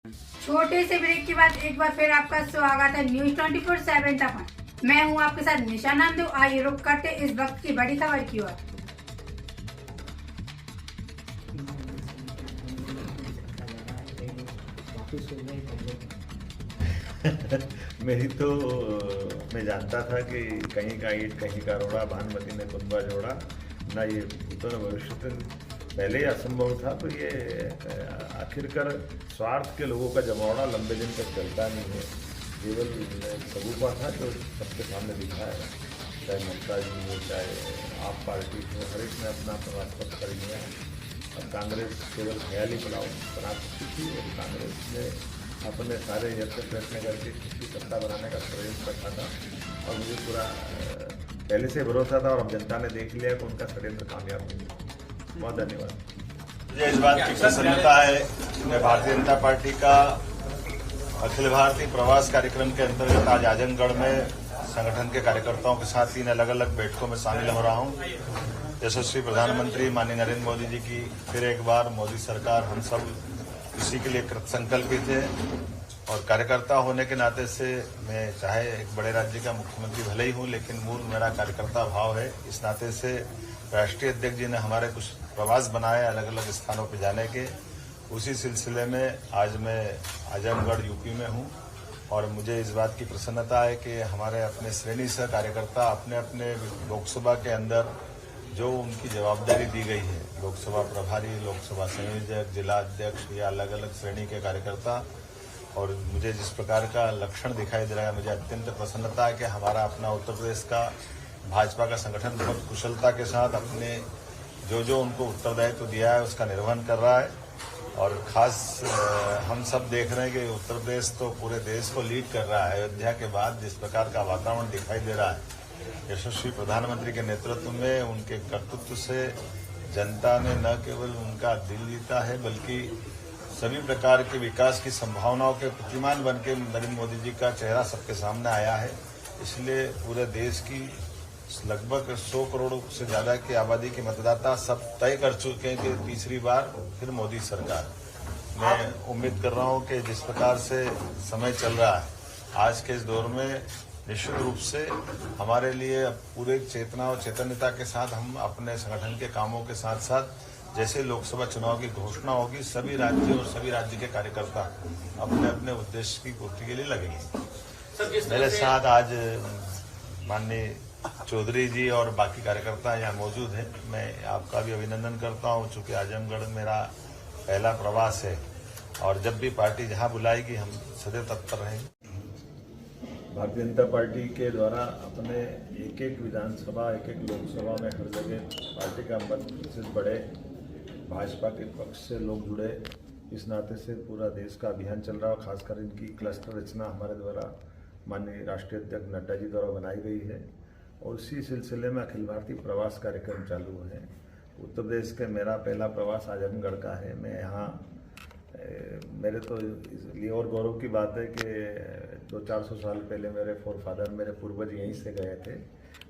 छोटे से ब्रेक के बाद एक बार फिर आपका स्वागत है न्यूज 24/7 तक। मैं हूं आपके साथ निशा नामदेव। आइए रुक करते इस वक्त की बड़ी खबर की ओर। मेरी तो मैं जानता था कि कहीं का ईट कहीं का रोड़ा, भानुमति ने कुंबा जोड़ा ना, ये भूतों ने भविष्य पहले ही असंभव था। तो ये आखिरकार स्वार्थ के लोगों का जमावड़ा लंबे दिन तक चलता नहीं है। केवल सबूपा था जो सबके सामने दिखाया, चाहे ममता जी हो, चाहे आप पार्टी हो, हर एक ने अपना प्रवास कर लिया। और कांग्रेस केवल ख्याली पुलाव बना सकती थी और कांग्रेस ने अपने सारे यत्न प्रयत्न करके किसी सत्ता बनाने का प्रयास रखा था। और मुझे पूरा पहले से भरोसा था और अब जनता ने देख लिया कि उनका षड्यंत्र कामयाब नहीं। बहुत धन्यवाद। मुझे इस बात की प्रसन्नता है कि मैं भारतीय जनता पार्टी का अखिल भारतीय प्रवास कार्यक्रम के अंतर्गत आज आजमगढ़ में संगठन के कार्यकर्ताओं के साथ 3 अलग-अलग बैठकों में शामिल हो रहा हूं। यशस्वी प्रधानमंत्री माननीय नरेंद्र मोदी जी की फिर एक बार मोदी सरकार, हम सब इसी के लिए कृतसंकल्पित है। और कार्यकर्ता होने के नाते से मैं चाहे एक बड़े राज्य का मुख्यमंत्री भले ही हूं, लेकिन मूल मेरा कार्यकर्ता भाव है। इस नाते से राष्ट्रीय अध्यक्ष जी ने हमारे कुछ प्रवास बनाए अलग अलग स्थानों पर जाने के, उसी सिलसिले में आज मैं आजमगढ़ यूपी में हूं। और मुझे इस बात की प्रसन्नता है कि हमारे अपने श्रेणी से कार्यकर्ता अपने अपने लोकसभा के अंदर जो उनकी जवाबदारी दी गई है, लोकसभा प्रभारी, लोकसभा संयोजक, जिला अध्यक्ष या अलग अलग श्रेणी के कार्यकर्ता, और मुझे जिस प्रकार का लक्षण दिखाई दे रहा है, मुझे अत्यंत प्रसन्नता है कि हमारा अपना उत्तर प्रदेश का भाजपा का संगठन बहुत कुशलता के साथ अपने जो उनको उत्तरदायित्व दिया है उसका निर्वहन कर रहा है। और खास हम सब देख रहे हैं कि उत्तर प्रदेश तो पूरे देश को लीड कर रहा है। अयोध्या के बाद जिस प्रकार का वातावरण दिखाई दे रहा है, यशस्वी प्रधानमंत्री के नेतृत्व में, उनके कर्तृत्व से जनता ने न केवल उनका दिल जीता है, बल्कि सभी प्रकार के विकास की संभावनाओं के प्रतिमान बन के नरेंद्र मोदी जी का चेहरा सबके सामने आया है। इसलिए पूरे देश की लगभग 100 करोड़ से ज्यादा की आबादी के मतदाता सब तय कर चुके हैं कि तीसरी बार फिर मोदी सरकार। मैं उम्मीद कर रहा हूं कि जिस प्रकार से समय चल रहा है आज के इस दौर में, निश्चित रूप से हमारे लिए पूरे चेतना और चैतन्यता के साथ हम अपने संगठन के कामों के साथ साथ जैसे लोकसभा चुनाव की घोषणा होगी, सभी राज्यों और सभी राज्य के कार्यकर्ता अपने अपने उद्देश्य की पूर्ति के लिए लगेंगे। मेरे साथ आज माननीय चौधरी जी और बाकी कार्यकर्ता यहाँ मौजूद हैं। मैं आपका भी अभिनंदन करता हूँ, चूंकि आजमगढ़ मेरा पहला प्रवास है और जब भी पार्टी जहाँ बुलाएगी हम सदैव तत्पर रहेंगे। भारतीय जनता पार्टी के द्वारा अपने एक एक विधानसभा, एक एक लोकसभा में हर जगह पार्टी का मत प्रतिशत बढ़े, भाजपा के पक्ष से लोग जुड़े, इस नाते से पूरा देश का अभियान चल रहा है। खासकर इनकी क्लस्टर रचना हमारे द्वारा माननीय राष्ट्रीय अध्यक्ष नड्डा जी द्वारा बनाई गई है और उसी सिलसिले में अखिल भारतीय प्रवास कार्यक्रम चालू है। उत्तर प्रदेश के मेरा पहला प्रवास आजमगढ़ का है। मैं यहाँ मेरे तो इसलिए और गौरव की बात है कि 200-400 साल पहले मेरे फोरफादर, मेरे पूर्वज यहीं से गए थे,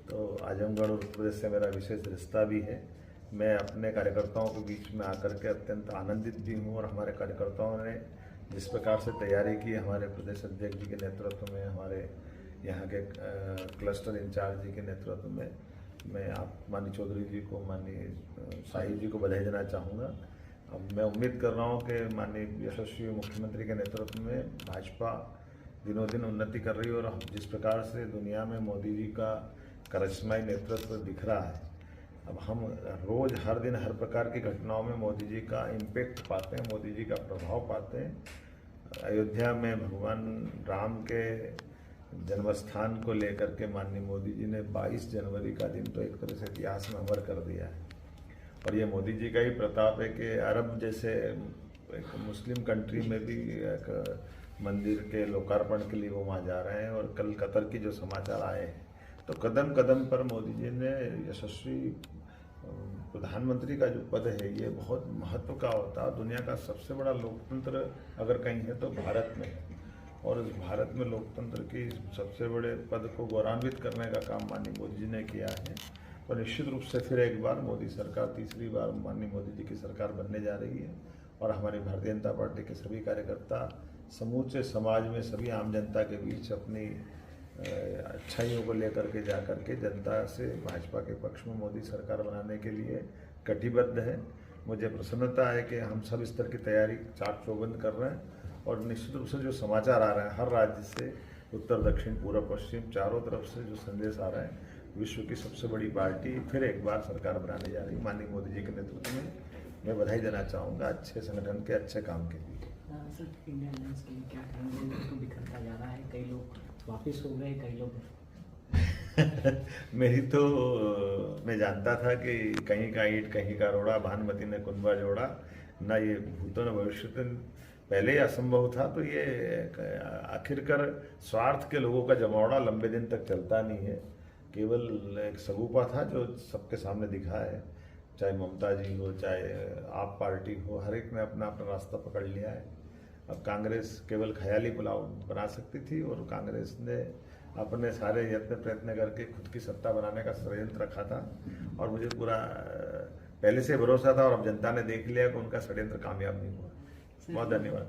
तो आजमगढ़ उत्तर प्रदेश से मेरा विशेष रिश्ता भी है। मैं अपने कार्यकर्ताओं के बीच में आकर के अत्यंत आनंदित भी हूँ और हमारे कार्यकर्ताओं ने जिस प्रकार से तैयारी की, हमारे प्रदेश अध्यक्ष जी के नेतृत्व में, हमारे यहाँ के क्लस्टर इंचार्ज जी के नेतृत्व में, मैं आप माननीय चौधरी जी को, माननीय साहिब जी को बधाई देना चाहूँगा। अब मैं उम्मीद कर रहा हूँ कि माननीय यशस्वी मुख्यमंत्री के नेतृत्व में भाजपा दिनों दिन उन्नति कर रही है और जिस प्रकार से दुनिया में मोदी जी का करिश्माई नेतृत्व दिख रहा है, अब हम रोज़ हर दिन हर प्रकार की घटनाओं में मोदी जी का इम्पैक्ट पाते हैं, मोदी जी का प्रभाव पाते हैं। अयोध्या में भगवान राम के जन्मस्थान को लेकर के माननीय मोदी जी ने 22 जनवरी का दिन तो एक तरह से इतिहास में अमर कर दिया है। और ये मोदी जी का ही प्रताप है कि अरब जैसे एक मुस्लिम कंट्री में भी एक मंदिर के लोकार्पण के लिए वो वहाँ जा रहे हैं। और कल कतर की जो समाचार आए हैं, तो कदम कदम पर मोदी जी ने यशस्वी प्रधानमंत्री का जो पद है ये बहुत महत्व का होता है। दुनिया का सबसे बड़ा लोकतंत्र अगर कहीं है तो भारत में है और इस भारत में लोकतंत्र की सबसे बड़े पद को गौरवान्वित करने का काम माननीय मोदी जी ने किया है। और निश्चित रूप से फिर एक बार मोदी सरकार, तीसरी बार माननीय मोदी जी की सरकार बनने जा रही है और हमारी भारतीय जनता पार्टी के सभी कार्यकर्ता समूचे समाज में सभी आम जनता के बीच अपनी अच्छाइयों को लेकर के जा कर के जनता से भाजपा के पक्ष में मोदी सरकार बनाने के लिए कटिबद्ध है। मुझे प्रसन्नता है कि हम सब इस तरह की तैयारी चाक चौबंद कर रहे हैं और निश्चित रूप से जो समाचार आ रहे हैं हर राज्य से, उत्तर दक्षिण पूर्व पश्चिम चारों तरफ से जो संदेश आ रहा है, विश्व की सबसे बड़ी पार्टी फिर एक बार सरकार बनाने जा रही है माननीय मोदी जी के नेतृत्व में। मैं बधाई देना चाहूँगा अच्छे संगठन के अच्छे काम के लिए। सर, इंडियन अलायंस के लिए क्या कहेंगे? तो बिखरता जा रहा है, कई लोग वापिस हो गए, कई लोग मेरी तो मैं जानता था कि कहीं का ईंट कहीं का रोड़ा, भानुमति ने कुंभा जोड़ा ना, ये भूतों ने भविष्य पहले ही असंभव था। तो ये आखिरकार स्वार्थ के लोगों का जमावड़ा लंबे दिन तक चलता नहीं है। केवल एक सगुफा था जो सबके सामने दिखा है, चाहे ममता जी हो चाहे आप पार्टी हो, हर एक ने अपना अपना रास्ता पकड़ लिया है। अब कांग्रेस केवल ख्याली पुलाव बना सकती थी और कांग्रेस ने अपने सारे यत्न प्रयत्न करके खुद की सत्ता बनाने का षड्यंत्र रखा था और मुझे पूरा पहले से भरोसा था और अब जनता ने देख लिया कि उनका षड्यंत्र कामयाब नहीं हुआ। बहुत धन्यवाद।